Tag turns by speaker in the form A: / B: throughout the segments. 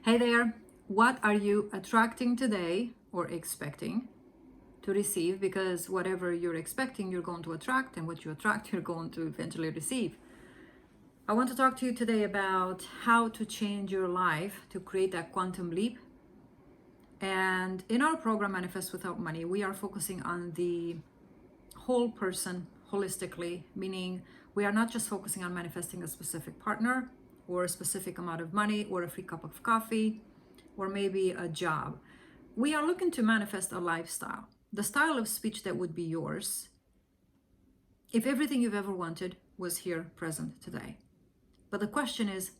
A: Hey there, what are you attracting today or expecting to receive? Because whatever you're expecting, you're going to attract, and what you attract, you're going to eventually receive. I want to talk to you today about how to change your life to create that quantum leap. And in our program, Manifest Without Money, we are focusing on the whole person holistically, meaning we are not just focusing on manifesting a specific partner or a specific amount of money or a free cup of coffee or maybe a job. We are looking to manifest a lifestyle, the style of speech that would be yours if everything you've ever wanted was here present today. But the question is,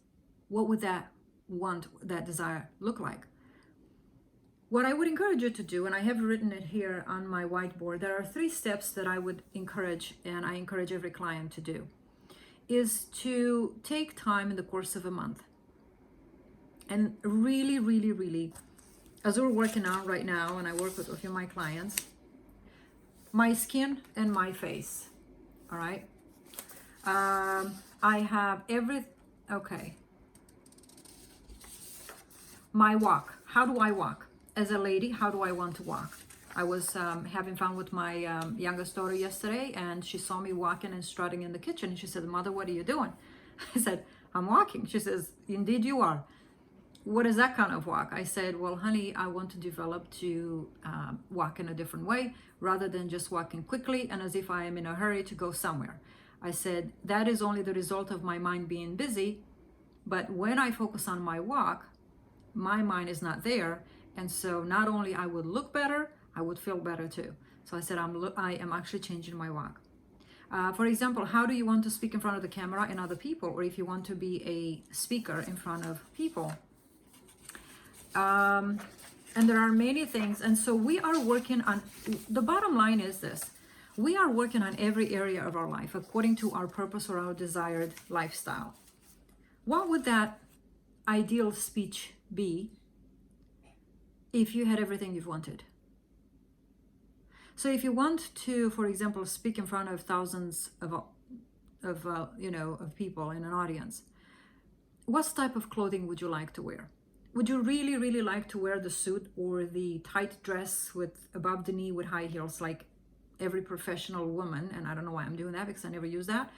A: what would that desire look like? What I would encourage you to do, and I have written it here on my whiteboard, there are 3 steps that I would encourage, and I encourage every client to do, is to take time in the course of a month and really, as we're working on right now, and I work with a few of my clients, my skin and my face, all right? I have my walk. How do I walk? As a lady, how do I want to walk? I was having fun with my youngest daughter yesterday, and she saw me walking and strutting in the kitchen. And she said, "Mother, what are you doing?" I said, "I'm walking." She says, "Indeed you are. What is that kind of walk?" I said, "Well, honey, I want to develop to walk in a different way rather than just walking quickly and as if I am in a hurry to go somewhere." I said, "That is only the result of my mind being busy, but when I focus on my walk, my mind is not there. And so not only I would look better, I would feel better too." So I said, I am actually changing my walk. For example, how do you want to speak in front of the camera and other people, or if you want to be a speaker in front of people? And there are many things. And so we are working on, the bottom line is this: we are working on every area of our life according to our purpose or our desired lifestyle. What would that ideal speech be if you had everything you've wanted? So if you want to, for example, speak in front of thousands of people in an audience, what type of clothing would you like to wear? Would you really like to wear the suit or the tight dress with above the knee with high heels like every professional woman? And I don't know why I'm doing that, because I never use that.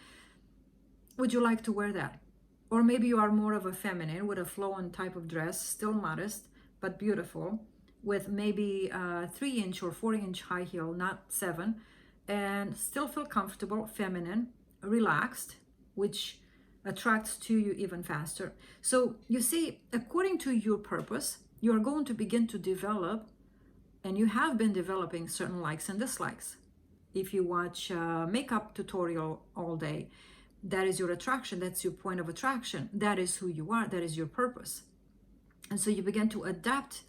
A: Would you like to wear that? Or maybe you are more of a feminine with a flowing type of dress, still modest, but beautiful, with maybe a 3-inch or 4-inch high heel, not 7, and still feel comfortable, feminine, relaxed, which attracts to you even faster. So you see, according to your purpose, you are going to begin to develop, and you have been developing certain likes and dislikes. If you watch a makeup tutorial all day, that is your attraction. That's your point of attraction. That is who you are. That is your purpose. And so you begin to adapt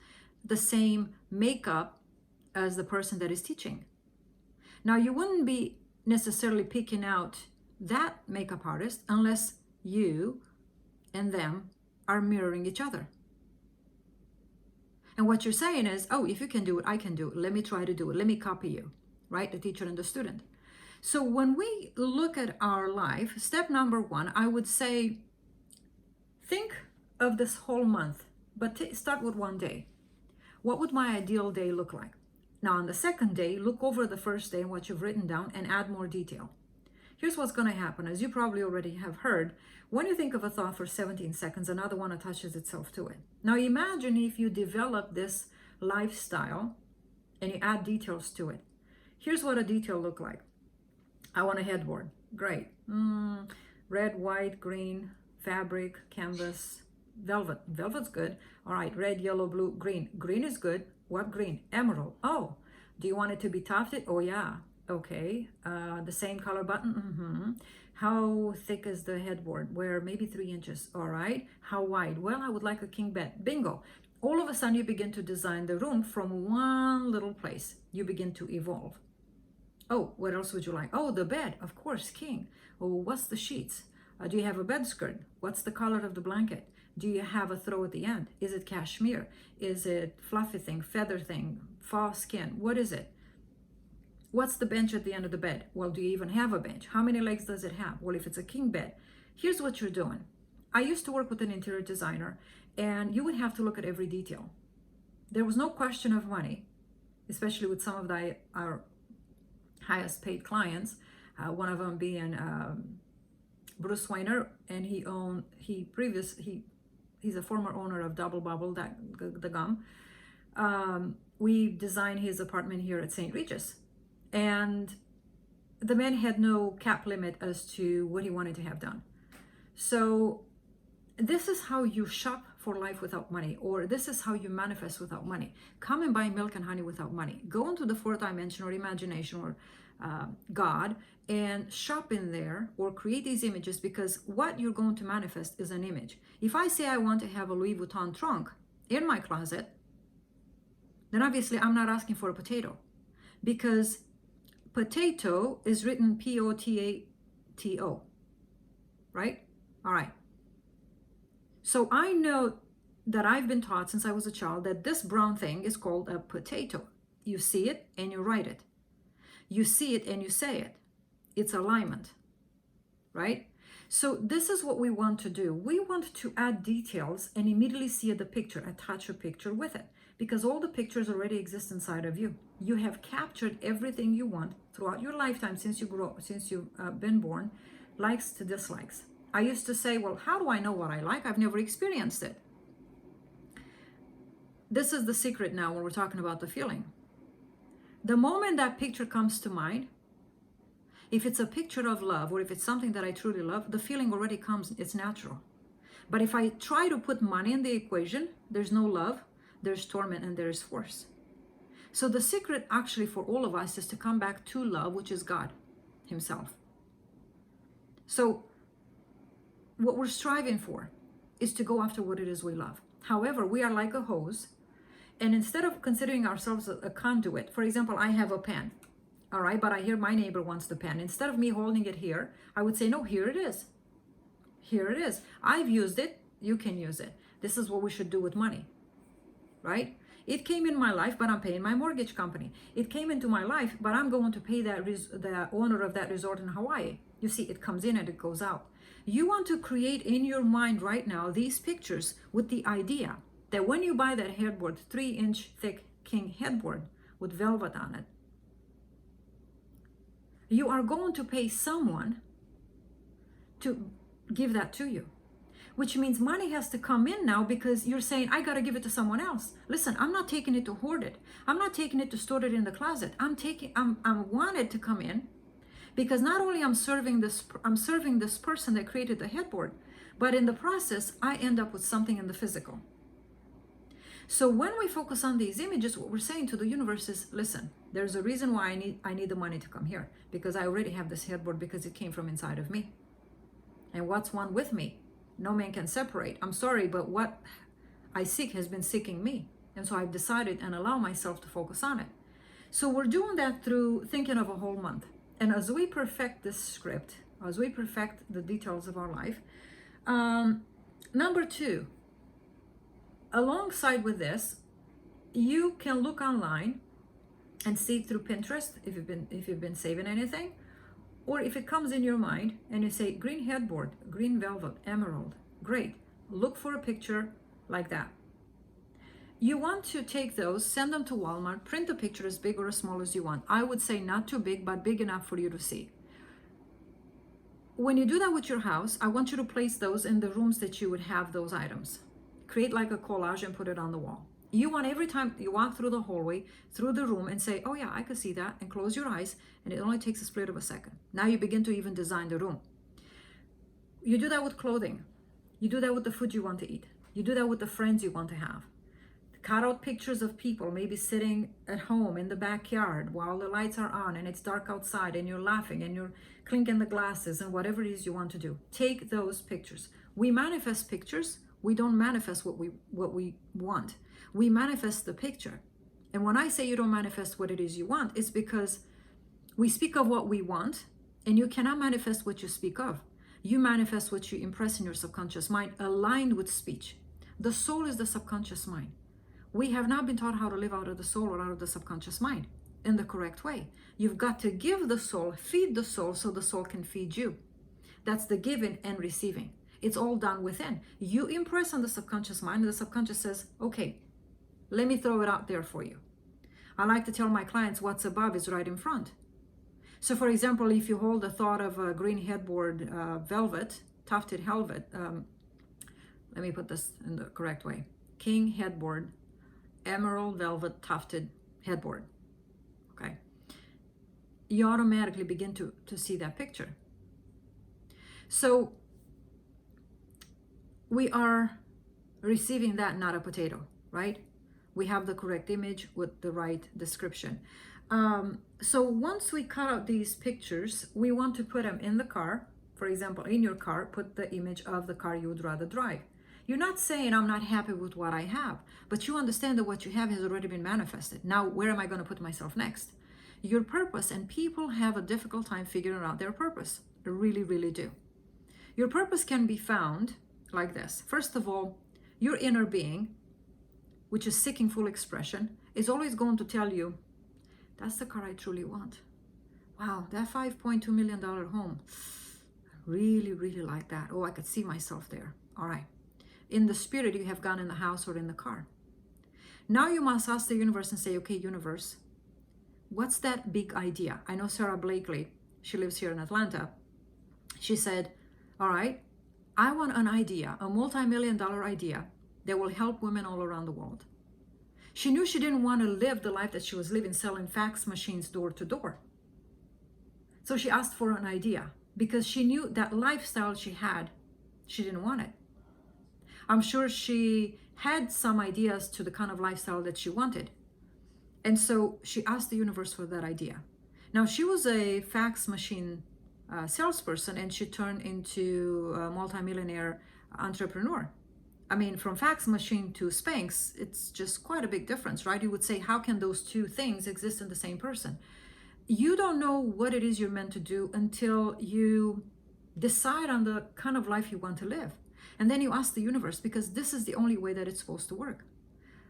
A: the same makeup as the person that is teaching. Now, you wouldn't be necessarily picking out that makeup artist unless you and them are mirroring each other. And what you're saying is, "Oh, if you can do it, I can do it. Let me try to do it. Let me copy you," right? The teacher and the student. So when we look at our life, step number 1, I would say, think of this whole month, but start with 1 day. What would my ideal day look like? Now, on the second day, look over the first day and what you've written down and add more detail. Here's what's going to happen. As you probably already have heard, when you think of a thought for 17 seconds, another one attaches itself to it. Now, imagine if you develop this lifestyle and you add details to it. Here's what a detail look like. I want a headboard. Great. Red, white, green, fabric, canvas, velvet. Velvet's good. All right. Red, yellow, blue, green. Green is good. What green? Emerald. Oh, do you want it to be tufted? Oh, yeah. Okay. The same color button? How thick is the headboard? Where? Maybe 3 inches. All right. How wide? Well, I would like a king bed. Bingo. All of a sudden, you begin to design the room from one little place. You begin to evolve. Oh, what else would you like? Oh, the bed, of course, king. Oh, what's the sheets? Do you have a bed skirt? What's the color of the blanket? Do you have a throw at the end? Is it cashmere? Is it fluffy thing, feather thing, faux skin? What is it? What's the bench at the end of the bed? Well, do you even have a bench? How many legs does it have? Well, if it's a king bed, here's what you're doing. I used to work with an interior designer, and you would have to look at every detail. There was no question of money, especially with some of our highest paid clients. One of them being Bruce Weiner, and he's a former owner of Double Bubble, the gum. We designed his apartment here at St. Regis, and the man had no cap limit as to what he wanted to have done. So this is how you shop for life without money, or this is how you manifest without money. Come and buy milk and honey without money. Go into the fourth dimension or imagination or God and shop in there or create these images, because what you're going to manifest is an image. If I say I want to have a Louis Vuitton trunk in my closet, then obviously I'm not asking for a potato, because potato is written P-O-T-A-T-O, right? All right. So I know that I've been taught since I was a child that this brown thing is called a potato. You see it and you write it. You see it and you say it. It's alignment, right? So this is what we want to do. We want to add details and immediately see the picture, attach a picture with it, because all the pictures already exist inside of you. You have captured everything you want throughout your lifetime since you've been born, likes to dislikes. I used to say, well, how do I know what I like? I've never experienced it. This is the secret now when we're talking about the feeling. The moment that picture comes to mind, if it's a picture of love or if it's something that I truly love, the feeling already comes, it's natural. But if I try to put money in the equation, there's no love, there's torment, and there's force. So the secret actually for all of us is to come back to love, which is God himself. So what we're striving for is to go after what it is we love. However, we are like a hose, and instead of considering ourselves a conduit, for example, I have a pen, all right, but I hear my neighbor wants the pen. Instead of me holding it here, I would say, no, here it is. Here it is. I've used it, you can use it. This is what we should do with money, right? It came in my life, but I'm paying my mortgage company. It came into my life, but I'm going to pay the owner of that resort in Hawaii. You see, it comes in and it goes out. You want to create in your mind right now these pictures with the idea that when you buy that headboard, 3-inch thick king headboard with velvet on it, you are going to pay someone to give that to you, which means money has to come in now, because you're saying, I got to give it to someone else. Listen, I'm not taking it to hoard it. I'm not taking it to store it in the closet. I'm wanted to come in, because not only I'm serving this person that created the headboard, but in the process, I end up with something in the physical. So when we focus on these images, what we're saying to the universe is, listen, there's a reason why I need the money to come here, because I already have this headboard, because it came from inside of me. And what's one with me? No man can separate. I'm sorry, but what I seek has been seeking me. And so I've decided and allow myself to focus on it. So we're doing that through thinking of a whole month. And as we perfect this script, as we perfect the details of our life, number 2, alongside with this, you can look online and see through Pinterest if you've been saving anything, or if it comes in your mind and you say green headboard, green velvet, emerald, great. Look for a picture like that. You want to take those, send them to Walmart, print the picture as big or as small as you want. I would say not too big, but big enough for you to see. When you do that with your house, I want you to place those in the rooms that you would have those items. Create like a collage and put it on the wall. You want every time you walk through the hallway, through the room, and say, oh yeah, I can see that, and close your eyes, and it only takes a split of a second. Now you begin to even design the room. You do that with clothing. You do that with the food you want to eat. You do that with the friends you want to have. Cut out pictures of people maybe sitting at home in the backyard while the lights are on and it's dark outside and you're laughing and you're clinking the glasses and whatever it is you want to do. Take those pictures. We manifest pictures. We don't manifest what we want. We manifest the picture. And when I say you don't manifest what it is you want, it's because we speak of what we want, and you cannot manifest what you speak of. You manifest what you impress in your subconscious mind, aligned with speech. The soul is the subconscious mind. We have not been taught how to live out of the soul or out of the subconscious mind in the correct way. You've got to give the soul, feed the soul so the soul can feed you. That's the giving and receiving. It's all done within. You impress on the subconscious mind, and the subconscious says, okay, let me throw it out there for you. I like to tell my clients what's above is right in front. So for example, if you hold the thought of a green headboard, velvet, tufted velvet, let me put this in the correct way. King headboard, emerald velvet tufted headboard. Okay. You automatically begin to see that picture. So we are receiving that, not a potato, right? We have the correct image with the right description. So once we cut out these pictures, we want to put them in the car. For example, in your car, put the image of the car you would rather drive. You're not saying I'm not happy with what I have, but you understand that what you have has already been manifested. Now, where am I going to put myself next? Your purpose, and people have a difficult time figuring out their purpose. They really, really do. Your purpose can be found like this. First of all, your inner being, which is seeking full expression, is always going to tell you, that's the car I truly want. Wow, that $5.2 million home. I really, really like that. Oh, I could see myself there. All right. In the spirit, you have gone in the house or in the car. Now you must ask the universe and say, okay, universe, what's that big idea? I know Sarah Blakely, she lives here in Atlanta. She said, all right, I want an idea, a multi-million-dollar idea that will help women all around the world. She knew she didn't want to live the life that she was living, selling fax machines door to door. So she asked for an idea because she knew that lifestyle she had, she didn't want it. I'm sure she had some ideas to the kind of lifestyle that she wanted. And so she asked the universe for that idea. Now, she was a fax machine salesperson, and she turned into a multimillionaire entrepreneur. I mean, from fax machine to Spanx, it's just quite a big difference, right? You would say, how can those two things exist in the same person? You don't know what it is you're meant to do until you decide on the kind of life you want to live. And then you ask the universe, because this is the only way that it's supposed to work.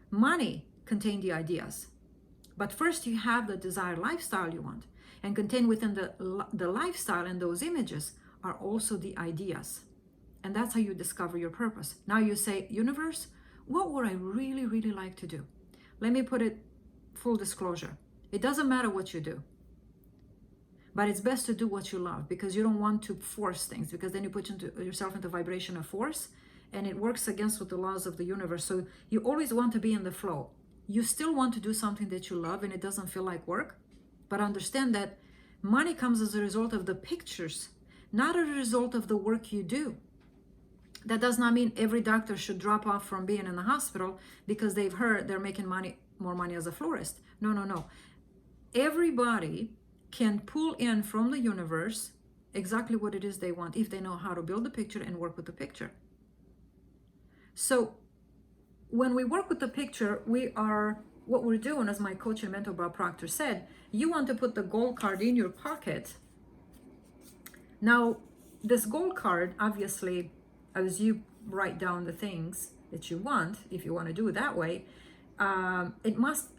A: Money contains the ideas, but first you have the desired lifestyle you want, and contained within the lifestyle and those images are also the ideas. And that's how you discover your purpose. Now you say, universe, what would I really, really like to do? Let me put it full disclosure. It doesn't matter what you do, but it's best to do what you love, because you don't want to force things, because then you put yourself into vibration of force, and it works against with the laws of the universe. So you always want to be in the flow. You still want to do something that you love and it doesn't feel like work, but understand that money comes as a result of the pictures, not a result of the work you do. That does not mean every doctor should drop off from being in the hospital because they've heard they're making more money as a florist. No, no, no. Everybody can pull in from the universe exactly what it is they want if they know how to build the picture and work with the picture. So when we work with the picture, what we're doing, as my coach and mentor Bob Proctor said, you want to put the gold card in your pocket. Now, this gold card, obviously, as you write down the things that you want, if you want to do it that way, it must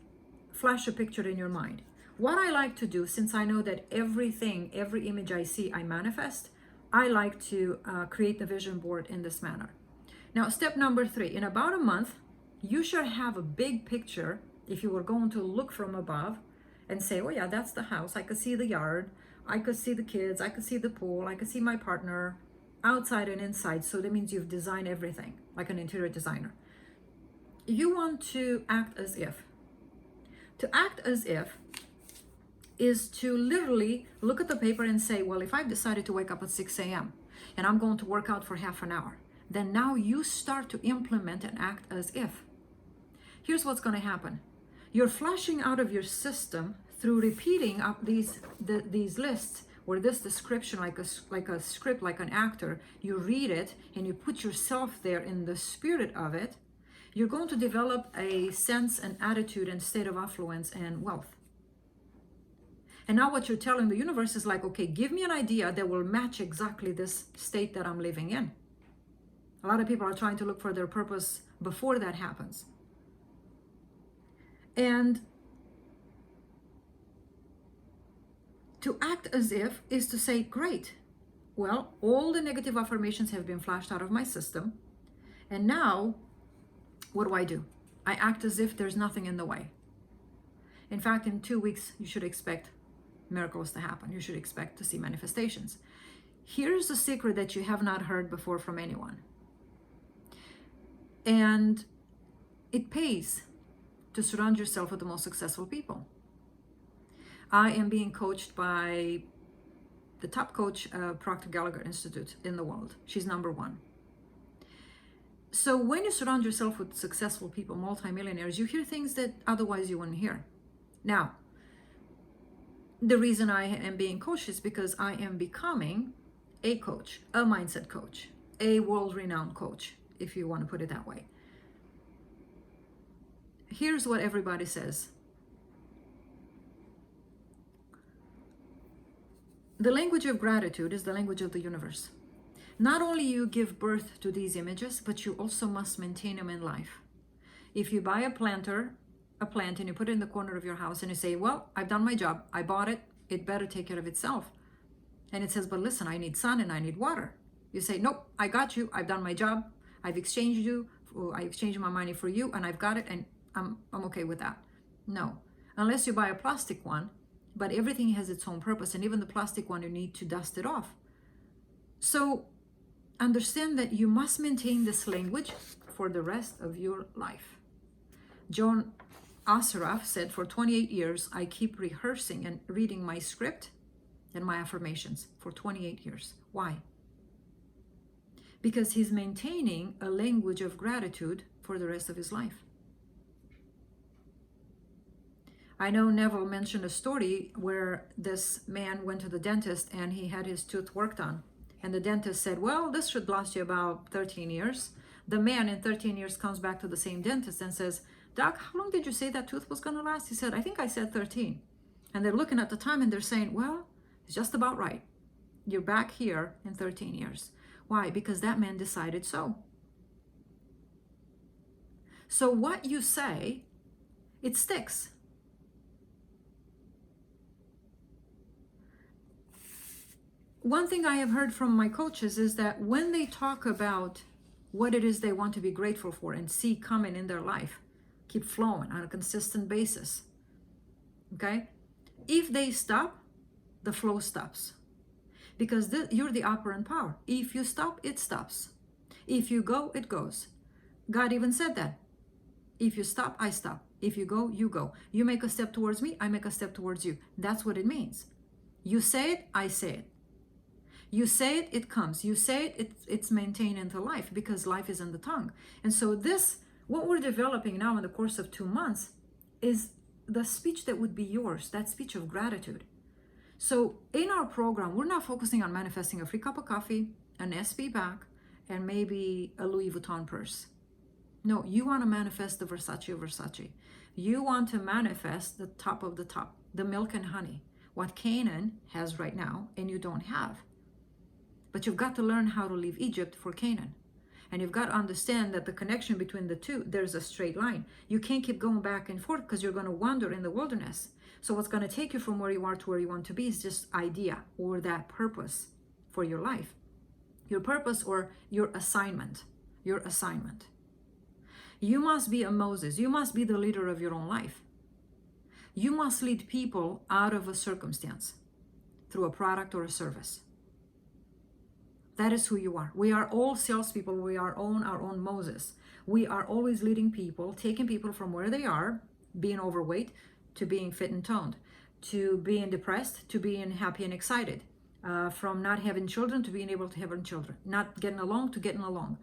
A: flash a picture in your mind. What I like to do, since I know that everything, every image I see, I manifest, I like to create the vision board in this manner. Now, step number 3, in about a month, you should have a big picture. If you were going to look from above and say, oh yeah, that's the house. I could see the yard. I could see the kids. I could see the pool. I could see my partner outside and inside. So that means you've designed everything like an interior designer. You want to act as if. To act as if is to literally look at the paper and say, well, if I've decided to wake up at 6 a.m. and I'm going to work out for half an hour, then now you start to implement and act as if. Here's what's going to happen. You're flashing out of your system through repeating up these lists, or this description like a script, like an actor. You read it and you put yourself there in the spirit of it. You're going to develop a sense and attitude and state of affluence and wealth. And now what you're telling the universe is like, okay, give me an idea that will match exactly this state that I'm living in. A lot of people are trying to look for their purpose before that happens. And to act as if is to say, great, Well, all the negative affirmations have been flashed out of my system. And now, what do? I act as if there's nothing in the way. In fact, in 2 weeks, you should expect miracles to happen. You should expect to see manifestations. Here's a secret that you have not heard before from anyone. And it pays to surround yourself with the most successful people. I am being coached by the top coach, Proctor Gallagher Institute in the world. She's number one. So when you surround yourself with successful people, multimillionaires, you hear things that otherwise you wouldn't hear. Now, the reason I am being coached is because I am becoming a coach, a mindset coach, a world-renowned coach, if you want to put it that way. Here's what everybody says. The language of gratitude is the language of the universe. Not only you give birth to these images, but you also must maintain them in life. If you buy a plant and you put it in the corner of your house and you say, well, I've done my job, I bought it, it better take care of itself. And it says, but listen, I need sun and I need water. You say, nope, I got you, I've done my job, I exchanged my money for you and I've got it and I'm okay with that. No, unless you buy a plastic one, but everything has its own purpose, and even the plastic one, you need to dust it off. So understand that you must maintain this language for the rest of your life. John Assaraf said, for 28 years, I keep rehearsing and reading my script and my affirmations for 28 years. Why? Because he's maintaining a language of gratitude for the rest of his life. I know Neville mentioned a story where this man went to the dentist and he had his tooth worked on. And the dentist said, well, this should last you about 13 years. The man in 13 years comes back to the same dentist and says, Doc, how long did you say that tooth was going to last? He said, I think I said 13. And they're looking at the time and they're saying, well, it's just about right. You're back here in 13 years. Why? Because that man decided so. So what you say, it sticks. One thing I have heard from my coaches is that when they talk about what it is they want to be grateful for and see coming in their life, keep flowing on a consistent basis, okay? If they stop, the flow stops. Because you're the operant power. If you stop, it stops. If you go, it goes. God even said that. If you stop, I stop. If you go, you go. You make a step towards me, I make a step towards you. That's what it means. You say it, I say it. You say it, it comes. You say it, it's maintained into life, because life is in the tongue. And so this, what we're developing now in the course of 2 months, is the speech that would be yours, that speech of gratitude. So in our program, we're not focusing on manifesting a free cup of coffee, an SP bag, and maybe a Louis Vuitton purse. No, you want to manifest the Versace of Versace. You want to manifest the top of the top, the milk and honey, what Canaan has right now and you don't have. But you've got to learn how to leave Egypt for Canaan. And you've got to understand that the connection between the two, there's a straight line. You can't keep going back and forth because you're going to wander in the wilderness. So what's going to take you from where you are to where you want to be is just idea or that purpose for your life. Your purpose or your assignment. Your assignment. You must be a Moses. You must be the leader of your own life. You must lead people out of a circumstance through a product or a service. That is who you are. We are all salespeople. We are our own Moses. We are always leading people, taking people from where they are, being overweight, to being fit and toned, to being depressed, to being happy and excited, from not having children to being able to have children, not getting along to getting along.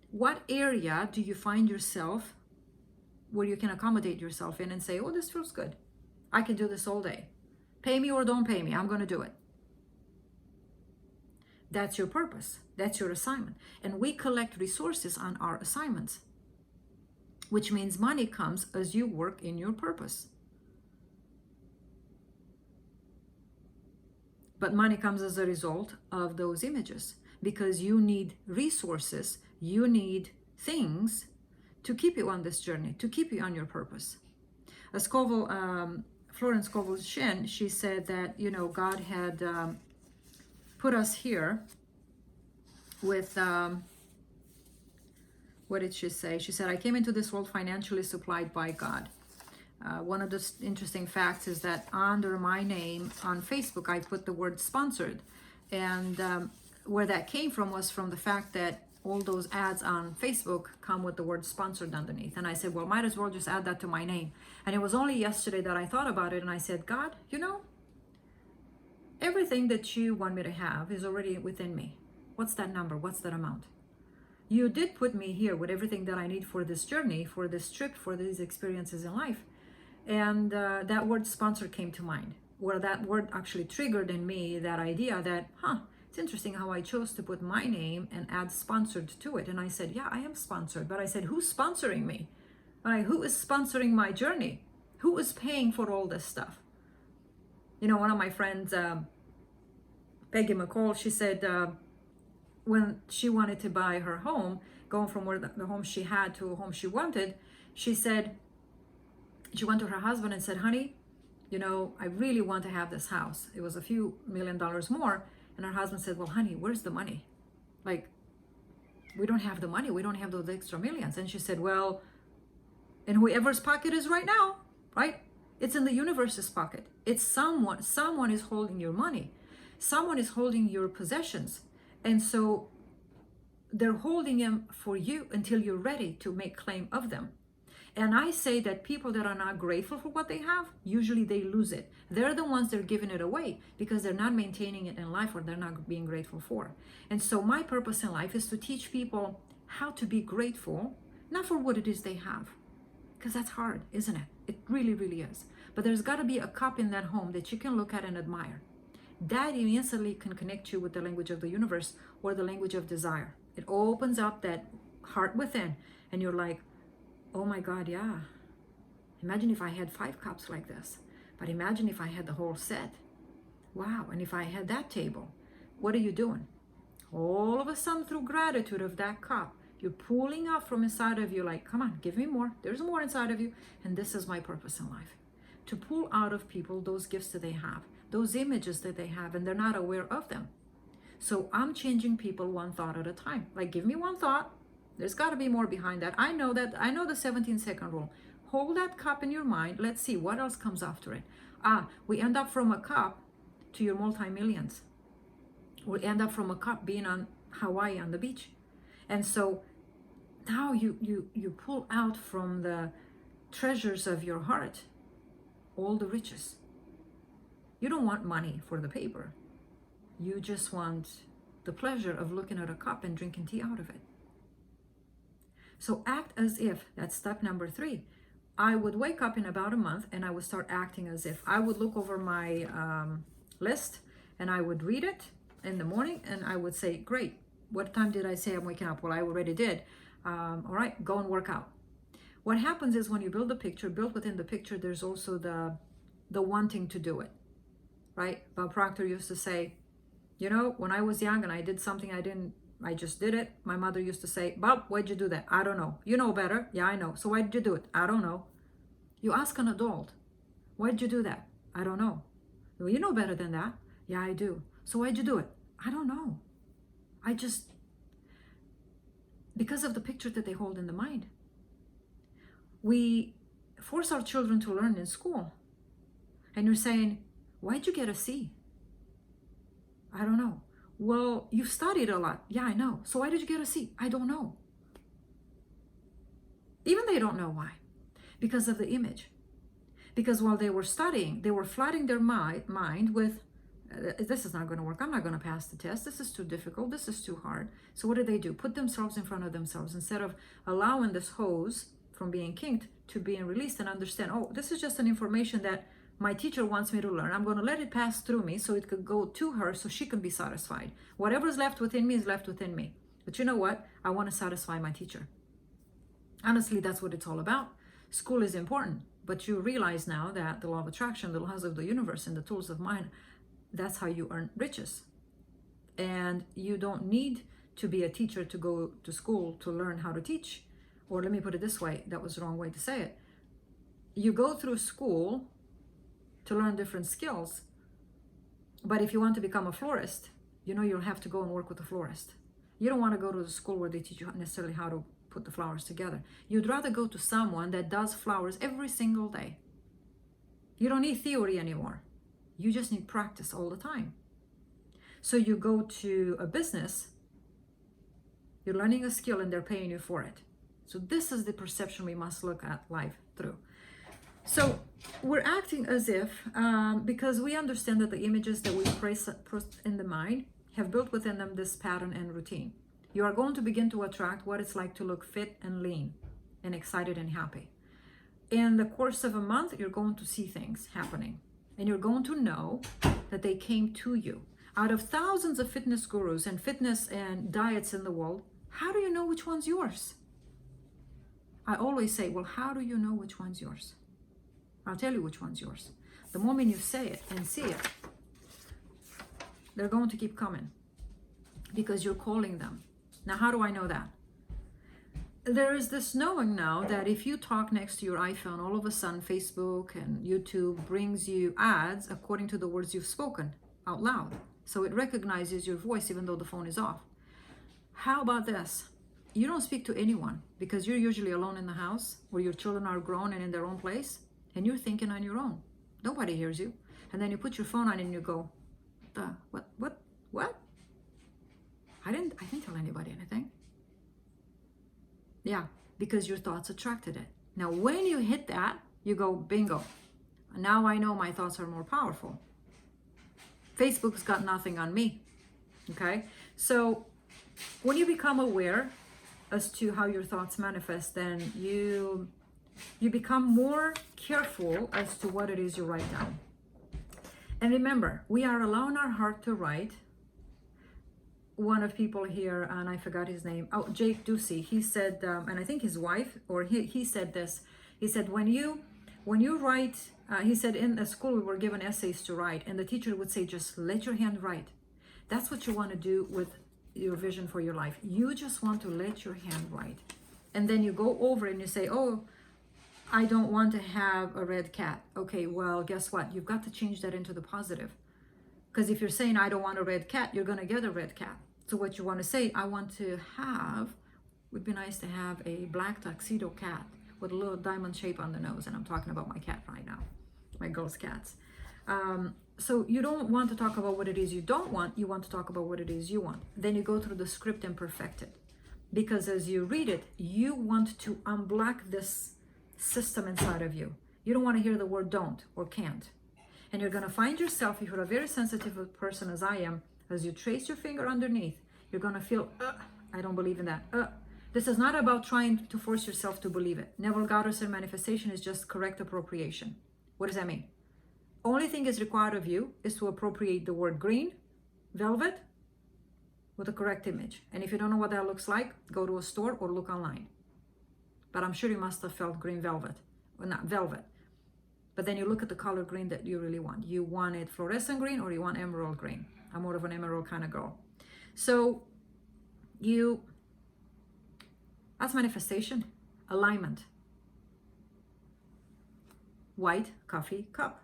A: What area do you find yourself where you can accommodate yourself in and say, oh, this feels good. I can do this all day. Pay me or don't pay me. I'm going to do it. That's your purpose. That's your assignment. And we collect resources on our assignments, which means money comes as you work in your purpose. But money comes as a result of those images, because you need resources, you need things to keep you on this journey, to keep you on your purpose. Florence Scovel Shin, she said that, God had put us here with what did she say? She said, I came into this world financially supplied by God. One of the interesting facts is that under my name on Facebook, I put the word sponsored. And where that came from was from the fact that all those ads on Facebook come with the word sponsored underneath. And I said, well, might as well just add that to my name. And it was only yesterday that I thought about it. And I said, God, everything that you want me to have is already within me. What's that number? What's that amount? You did put me here with everything that I need for this journey, for this trip, for these experiences in life. And that word sponsor came to mind, where that word actually triggered in me that idea that, it's interesting how I chose to put my name and add sponsored to it. And I said, yeah, I am sponsored. But I said, who's sponsoring me? Who is sponsoring my journey? Who is paying for all this stuff? One of my friends, Peggy McCall, she said, when she wanted to buy her home, going from where the home she had to a home she wanted, she said, she went to her husband and said, honey, I really want to have this house. It was a few $1,000,000 more. And her husband said, well, honey, where's the money? Like, we don't have the money. We don't have those extra millions. And she said, well, in whoever's pocket is right now, right? It's in the universe's pocket. It's someone is holding your money. Someone is holding your possessions. And so they're holding them for you until you're ready to make claim of them. And I say that people that are not grateful for what they have, usually they lose it. They're the ones that are giving it away because they're not maintaining it in life, or they're not being grateful for. And so my purpose in life is to teach people how to be grateful, not for what it is they have, because that's hard, isn't it? It really, really is. But there's got to be a cup in that home that you can look at and admire. That instantly can connect you with the language of the universe, or the language of desire. It opens up that heart within, and you're like, oh my God, yeah. Imagine if I had 5 cups like this. But imagine if I had the whole set. Wow, and if I had that table. What are you doing? All of a sudden, through gratitude of that cup, you're pulling up from inside of you like, come on, give me more. There's more inside of you. And this is my purpose in life. To pull out of people those gifts that they have, those images that they have, and they're not aware of them. So I'm changing people one thought at a time. Like, give me one thought. There's got to be more behind that. I know the 17-second rule. Hold that cup in your mind. Let's see what else comes after it. We end up from a cup to your multi-millions. We end up from a cup being on Hawaii on the beach. And so now you pull out from the treasures of your heart all the riches. You don't want money for the paper. You just want the pleasure of looking at a cup and drinking tea out of it. So act as if, that's step number 3. I would wake up in about a month and I would start acting as if. I would look over my list and I would read it in the morning and I would say, great, what time did I say I'm waking up? Well, I already did. All right, go and work out. What happens is when you build a picture, built within the picture, there's also the wanting to do it, right? Bob Proctor used to say, when I was young and I did something I just did it. My mother used to say, Bob, why'd you do that? I don't know. You know better. Yeah, I know. So why'd you do it? I don't know. You ask an adult, why'd you do that? I don't know. Well, you know better than that. Yeah, I do. So why'd you do it? I don't know. Because of the picture that they hold in the mind. We force our children to learn in school. And you're saying, why'd you get a C? I don't know. Well, you studied a lot. Yeah, I know. So why did you get a C? I don't know. Even they don't know why. Because of the image. Because while they were studying, they were flooding their mind with, this is not going to work. I'm not going to pass the test. This is too difficult. This is too hard. So what do? Put themselves in front of themselves instead of allowing this hose from being kinked to being released and understand, oh, this is just an information that my teacher wants me to learn. I'm going to let it pass through me so it could go to her so she can be satisfied. Whatever's left within me is left within me. But you know what? I want to satisfy my teacher. Honestly, that's what it's all about. School is important, but you realize now that the law of attraction, the laws of the universe, and the tools of mind, that's how you earn riches. And you don't need to be a teacher to go to school to learn how to teach. Or let me put it this way, that was the wrong way to say it. You go through school to learn different skills. But if you want to become a florist, you'll have to go and work with a florist. You don't want to go to the school where they teach you necessarily how to put the flowers together. You'd rather go to someone that does flowers every single day. You don't need theory anymore. You just need practice all the time. So you go to a business, you're learning a skill and they're paying you for it. So this is the perception we must look at life through. So we're acting as if, because we understand that the images that we place in the mind have built within them this pattern and routine. You are going to begin to attract what it's like to look fit and lean and excited and happy. In the course of a month, you're going to see things happening and you're going to know that they came to you. Out of thousands of fitness gurus and fitness and diets in the world, how do you know which one's yours? I always say, well, how do you know which one's yours? I'll tell you which one's yours. The moment you say it and see it, they're going to keep coming because you're calling them. Now, how do I know that? There is this knowing now that if you talk next to your iPhone, all of a sudden Facebook and YouTube brings you ads according to the words you've spoken out loud. So it recognizes your voice even though the phone is off. How about this? You don't speak to anyone because you're usually alone in the house where your children are grown and in their own place and you're thinking on your own. Nobody hears you. And then you put your phone on and you go, what? I didn't tell anybody anything. Yeah, because your thoughts attracted it. Now, when you hit that, you go, bingo. Now I know my thoughts are more powerful. Facebook's got nothing on me. Okay? So when you become aware as to how your thoughts manifest, then you become more careful as to what it is you write down. And remember, we are allowing our heart to write. One of people here, and I forgot his name, Jake Ducey, he said, and I think his wife, or he said this, he said, when you write, he said in a school we were given essays to write, and the teacher would say, just let your hand write. That's what you want to do with your vision for your life. You just want to let your hand write. And then you go over and you say, oh, I don't want to have a red cat. Okay, well, guess what? You've got to change that into the positive. Because if you're saying, I don't want a red cat, you're going to get a red cat. So what you want to say, I want to have, would be nice to have a black tuxedo cat with a little diamond shape on the nose. And I'm talking about my cat right now, my girl's cats. So you don't want to talk about what it is you don't want. You want to talk about what it is you want. Then you go through the script and perfect it. Because as you read it, you want to unblock this system inside of you. You don't want to hear the word don't or can't. And you're going to find yourself, if you're a very sensitive person as I am, as you trace your finger underneath, you're going to feel, I don't believe in that. This is not about trying to force yourself to believe it. Neville Goddard said manifestation is just correct appropriation. What does that mean? Only thing is required of you is to appropriate the word green, velvet, with a correct image. And if you don't know what that looks like, go to a store or look online. But I'm sure you must have felt green velvet, or not velvet. But then you look at the color green that you really want. You want it fluorescent green or you want emerald green. I'm more of an emerald kind of girl. So that's manifestation, alignment. White coffee cup.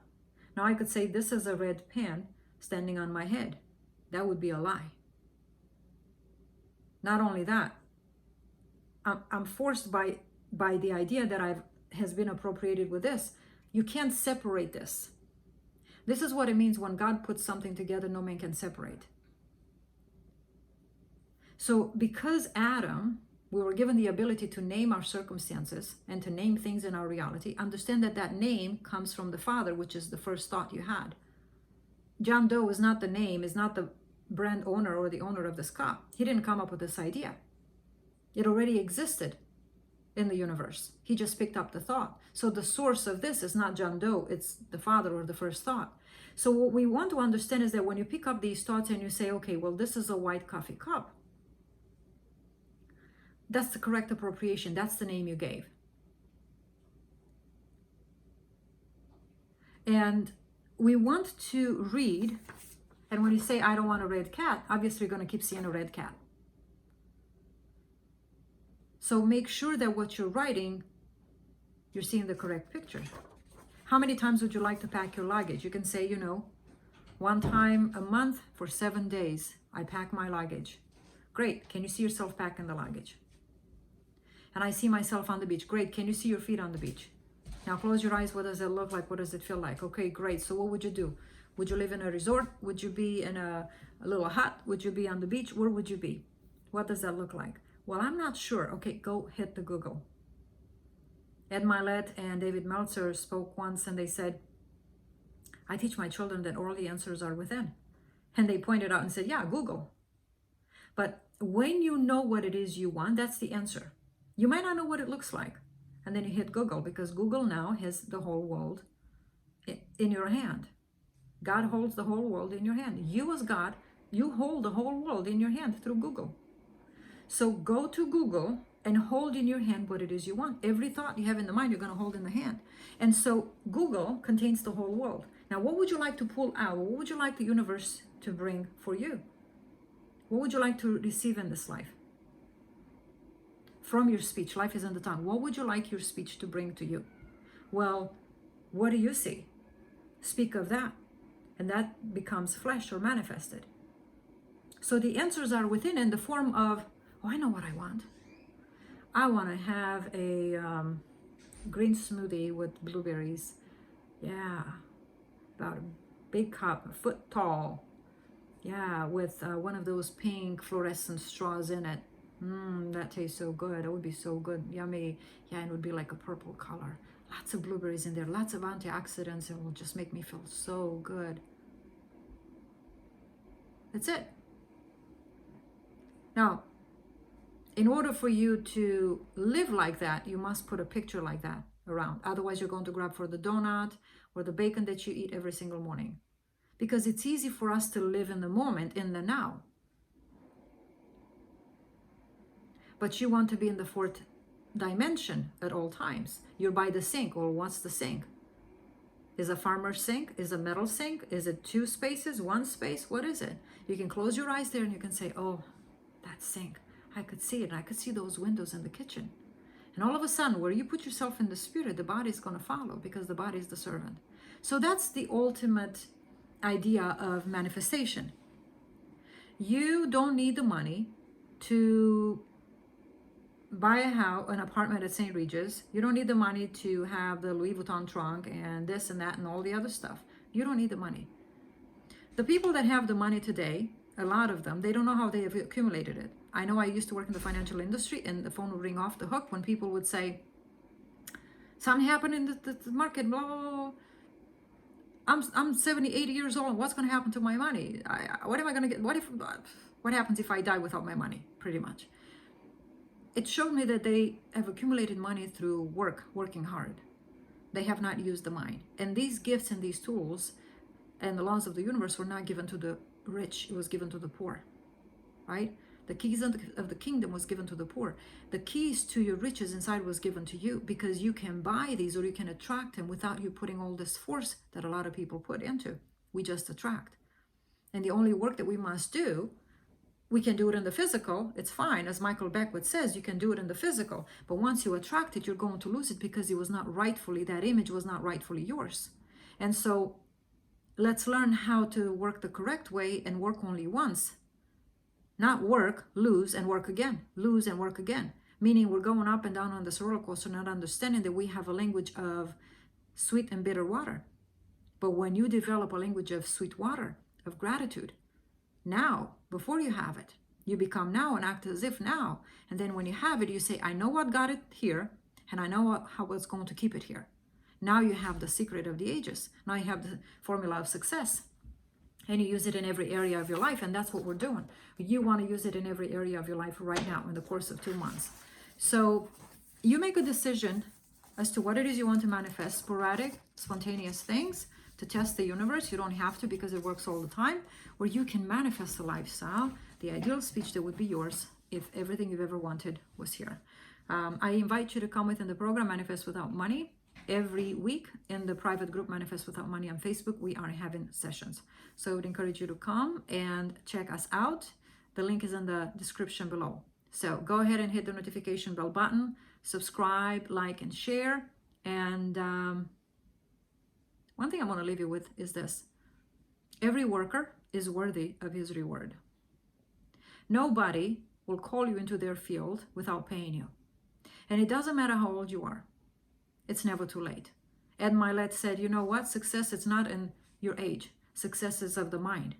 A: Now I could say this is a red pen standing on my head. That would be a lie. Not only that, I'm forced by the idea that has been appropriated with this. You can't separate this. This is what it means when God puts something together, no man can separate. So because Adam, we were given the ability to name our circumstances and to name things in our reality, understand that that name comes from the Father, which is the first thought you had. John Doe is not the name, is not the brand owner or the owner of this cup. He didn't come up with this idea. It already existed in the universe. He just picked up the thought. So the source of this is not John Doe, it's the Father or the first thought. So what we want to understand is that when you pick up these thoughts and you say, okay, well, this is a white coffee cup, that's the correct appropriation. That's the name you gave. And we want to read, and when you say, I don't want a red cat, obviously you're going to keep seeing a red cat. So make sure that what you're writing, you're seeing the correct picture. How many times would you like to pack your luggage? You can say, one time a month for 7 days, I pack my luggage. Great. Can you see yourself packing the luggage? And I see myself on the beach. Great. Can you see your feet on the beach? Now close your eyes. What does it look like? What does it feel like? Okay, great. So what would you do? Would you live in a resort? Would you be in a little hut? Would you be on the beach? Where would you be? What does that look like? Well, I'm not sure. Okay, go hit the Google. Ed Milet and David Meltzer spoke once and they said, I teach my children that all the answers are within. And they pointed out and said, yeah, Google. But when you know what it is you want, that's the answer. You might not know what it looks like. And then you hit Google, because Google now has the whole world in your hand. God holds the whole world in your hand. You as God, you hold the whole world in your hand through Google. So go to Google and hold in your hand what it is you want. Every thought you have in the mind, you're going to hold in the hand. And so Google contains the whole world. Now, what would you like to pull out? What would you like the universe to bring for you? What would you like to receive in this life? From your speech, life is in the tongue. What would you like your speech to bring to you? Well, what do you see? Speak of that. And that becomes flesh or manifested. So the answers are within in the form of, oh, I know what I want. I want to have a green smoothie with blueberries. Yeah, about a big cup, a foot tall. Yeah, with one of those pink fluorescent straws in it. That tastes so good. It would be so good. Yummy. Yeah, and it would be like a purple color. Lots of blueberries in there, lots of antioxidants. It will just make me feel so good. That's it. Now, in order for you to live like that, you must put a picture like that around. Otherwise, you're going to grab for the donut or the bacon that you eat every single morning. Because it's easy for us to live in the moment, in the now. But you want to be in the fourth dimension at all times. You're by the sink. Well, what's the sink? Is a farmer's sink? Is a metal sink? Is it 2 spaces, 1 space? What is it? You can close your eyes there and you can say, oh, that sink. I could see it. I could see those windows in the kitchen. And all of a sudden, where you put yourself in the spirit, the body is going to follow, because the body is the servant. So that's the ultimate idea of manifestation. You don't need the money to buy an apartment at St. Regis. You don't need the money to have the Louis Vuitton trunk and this and that and all the other stuff. You don't need the money. The people that have the money today, a lot of them, they don't know how they have accumulated it. I know I used to work in the financial industry, and the phone would ring off the hook when people would say, something happened in the market, blah, blah, blah. I'm 70, 80 years old. What's going to happen to my money? What am I going to get? What happens if I die without my money? Pretty much. It showed me that they have accumulated money through working hard. They have not used the mind. And these gifts and these tools and the laws of the universe were not given to the rich. It was given to the poor, right? The keys of the kingdom was given to the poor. The keys to your riches inside was given to you, because you can buy these, or you can attract them without you putting all this force that a lot of people put into. We just attract. And the only work that we must do, we can do it in the physical. It's fine. As Michael Beckwith says, you can do it in the physical. But once you attract it, you're going to lose it, because it was not rightfully, that image was not rightfully yours. And so let's learn how to work the correct way and work only once. Not work, lose, and work again. Lose and work again. Meaning we're going up and down on this roller coaster, not understanding that we have a language of sweet and bitter water. But when you develop a language of sweet water, of gratitude, now, before you have it, you become now and act as if now. And then when you have it, you say, I know what got it here, and I know how it's going to keep it here. Now you have the secret of the ages. Now you have the formula of success. And you use it in every area of your life, and that's what we're doing. You want to use it in every area of your life right now in the course of 2 months. So you make a decision as to what it is you want to manifest, sporadic, spontaneous things to test the universe. You don't have to, because it works all the time, where you can manifest a lifestyle, the ideal speech that would be yours if everything you've ever wanted was here. I invite you to come within the program Manifest Without Money. Every week in the private group Manifest Without Money on Facebook, we are having sessions. So I would encourage you to come and check us out. The link is in the description below. So go ahead and hit the notification bell button, subscribe, like, and share. And one thing I want to leave you with is this. Every worker is worthy of his reward. Nobody will call you into their field without paying you. And it doesn't matter how old you are. It's never too late. Ed Milet said, you know what? Success is not in your age. Success is of the mind.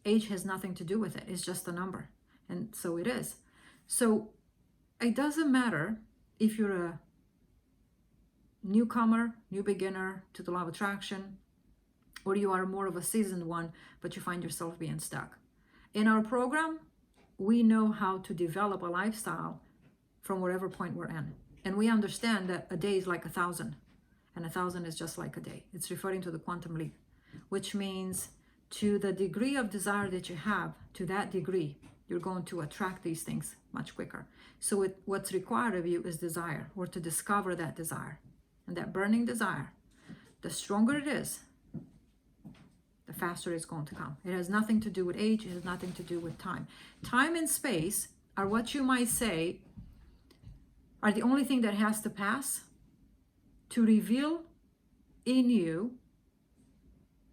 A: Age has nothing to do with it. It's just a number. And so it is. So it doesn't matter if you're a newcomer, new beginner to the law of attraction, or you are more of a seasoned one, but you find yourself being stuck. In our program, we know how to develop a lifestyle from whatever point we're in. And we understand that a day is like 1,000, and 1,000 is just like a day. It's referring to the quantum leap, which means to the degree of desire that you have, to that degree, you're going to attract these things much quicker. So what's required of you is desire, or to discover that desire. And that burning desire, the stronger it is, the faster it's going to come. It has nothing to do with age. It has nothing to do with time. Time and space are what you might say are the only thing that has to pass to reveal in you,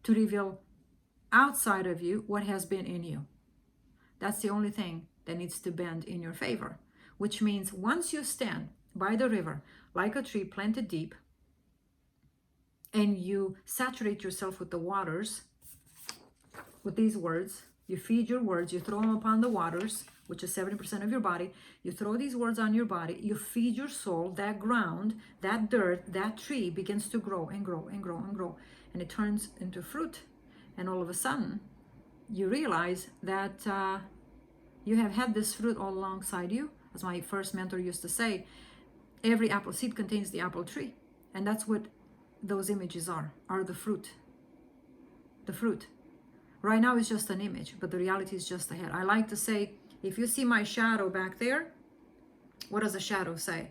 A: to reveal outside of you what has been in you. That's the only thing that needs to bend in your favor, which means once you stand by the river like a tree planted deep and you saturate yourself with the waters, with these words, you feed your words, you throw them upon the waters, which is 70% of your body. You throw these words on your body, you feed your soul, that ground, that dirt, that tree begins to grow and grow and grow and grow. And it turns into fruit. And all of a sudden, you realize that you have had this fruit all alongside you. As my first mentor used to say, every apple seed contains the apple tree. And that's what those images are the fruit. The fruit. Right now it's just an image, but the reality is just ahead. I like to say, if you see my shadow back there, what does the shadow say?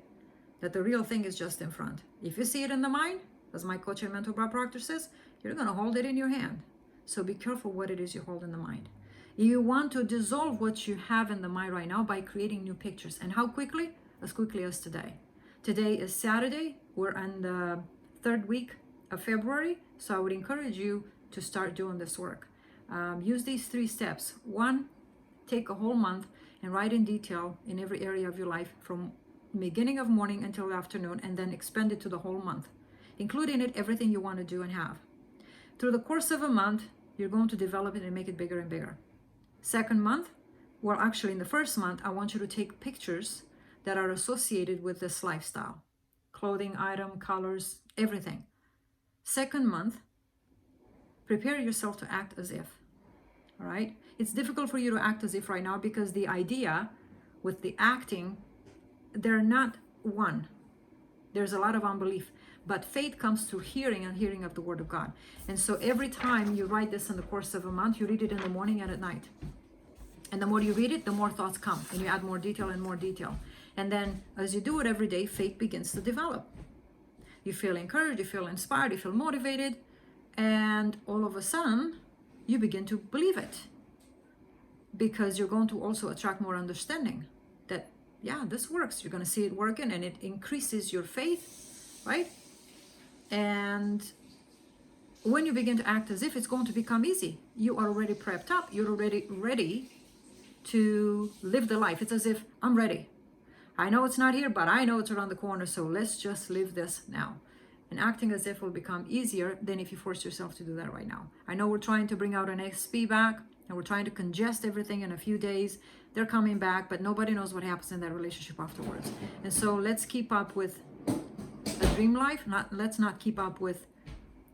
A: That the real thing is just in front. If you see it in the mind, as my coach and mentor Bob Proctor says, you're going to hold it in your hand. So be careful what it is you hold in the mind. You want to dissolve what you have in the mind right now by creating new pictures. And how quickly? As quickly as today. Today is Saturday. We're on the 3rd week of February. So I would encourage you to start doing this work. Use these 3 steps. 1, take a whole month and write in detail in every area of your life from beginning of morning until afternoon, and then expand it to the whole month, including it everything you want to do and have. Through the course of a month, you're going to develop it and make it bigger and bigger. 2nd month, well, actually in the 1st month, I want you to take pictures that are associated with this lifestyle. Clothing, item, colors, everything. 2nd month, prepare yourself to act as if. All right? It's difficult for you to act as if right now because the idea with the acting, they're not one. There's a lot of unbelief. But faith comes through hearing and hearing of the Word of God. And so every time you write this in the course of a month, you read it in the morning and at night. And the more you read it, the more thoughts come. And you add more detail and more detail. And then as you do it every day, faith begins to develop. You feel encouraged, you feel inspired, you feel motivated. And all of a sudden, you begin to believe it. Because you're going to also attract more understanding that, yeah, this works. You're going to see it working and it increases your faith, right? And when you begin to act as if, it's going to become easy. You are already prepped up. You're already ready to live the life. It's as if I'm ready. I know it's not here, but I know it's around the corner. So let's just live this now. And acting as if will become easier than if you force yourself to do that right now. I know we're trying to bring out an XP back and we're trying to congest everything in a few days. They're coming back, but nobody knows what happens in that relationship afterwards. And so let's keep up with a dream life. Let's not keep up with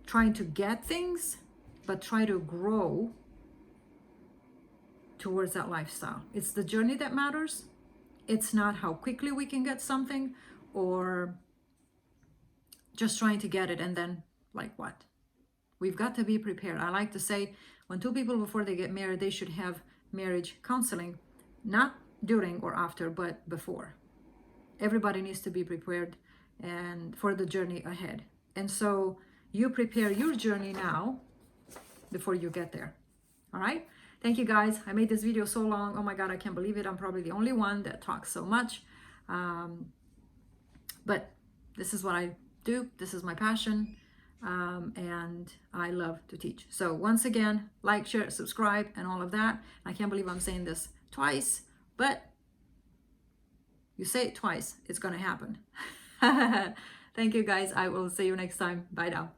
A: trying to get things, but try to grow towards that lifestyle. It's the journey that matters. It's not how quickly we can get something or just trying to get it and then like what? We've got to be prepared. I like to say when 2 people before they get married, they should have marriage counseling, not during or after, but before. Everybody needs to be prepared and for the journey ahead. And so you prepare your journey now before you get there. All right. Thank you guys. I made this video so long. Oh my God, I can't believe it. I'm probably the only one that talks so much. But this is what I do. This is my passion. And I love to teach. So once again, like, share, subscribe, and all of that. I can't believe I'm saying this twice, but you say it twice, it's going to happen. Thank you guys. I will see you next time. Bye now.